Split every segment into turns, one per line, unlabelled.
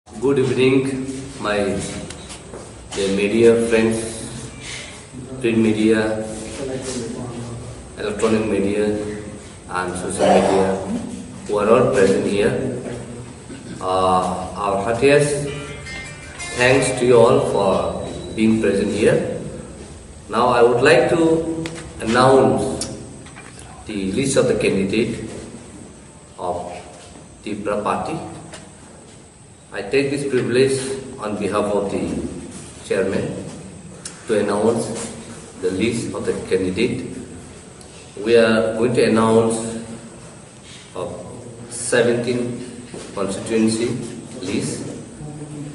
Good evening, my dear media friends, print media, electronic media, and social media who are all present here. Our heartiest thanks to you all for being present here. Now I would like to announce the list of the candidate of Tipra party. I take this privilege on behalf of the chairman to announce the list of the candidate. We are going to announce a 17 constituency list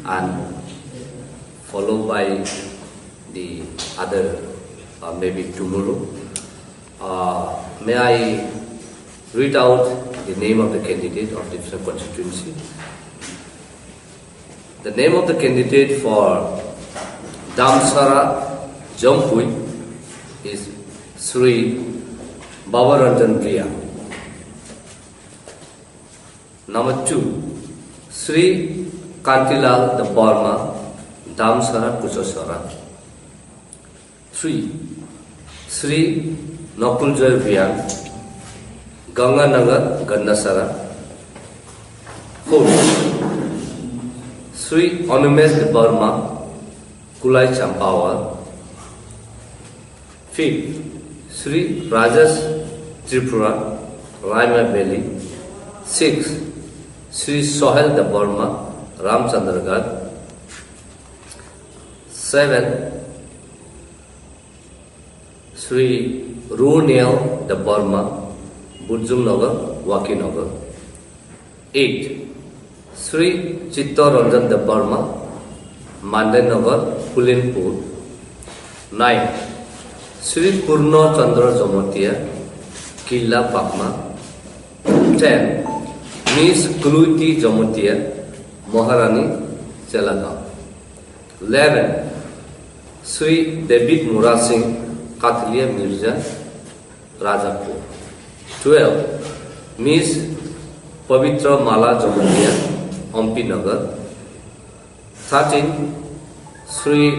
and followed by the other maybe tomorrow. May I read out the name of the candidate of different constituency? The name of the candidate for Damsara Jampui is Sri Bavaranjan Priya. Number 2, Sri Kantilal the Burma, Damsara Kuchasara. 3, Sri Nakunjoy Vian, Ganganagar Gandasara. 4, Sri Anumesh de Burma, Kulai Champawar. 5th, Sri Rajas Tripura, Raima Valley. 6th, Sri Sohel de Burma, Ramchandragarh. 7th, Sri Runel de Burma, Bujumnagar, Wakinagar. 8th, Sri Chittaranjan de Burma, Mandanagar, Pulinpur. 9th, Sri Purna Chandra Jamatia, Killa Pakma. 10th, Miss Kuluti Jamatia, Maharani, Chelagam. 11th, Sri David Murasing, Katliya Mirza, Rajapur. 12th, Miss Pavitra Mala Jamatia, Ampi Nagar. 13th, Sri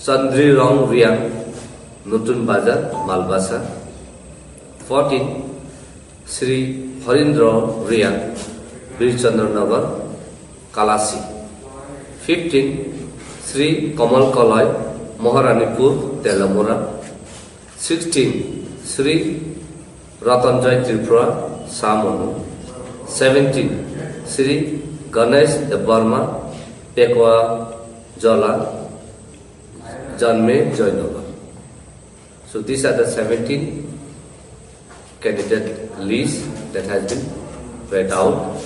Chandrirang Riang, Nutun Bazar, Malbasa. 14th, Sri Harindra Riang, Birchandra Nagar, Kalasi. 15th, Sri Kamal Kalai, Maharanipur, Telamura. 16th, Sri Ratanjay Tripura, Samonu. 17th, Sri Ganesh de Burma, Pekwa Jala, Janme Joynagar. So these are the 17 candidate lists that has been read out.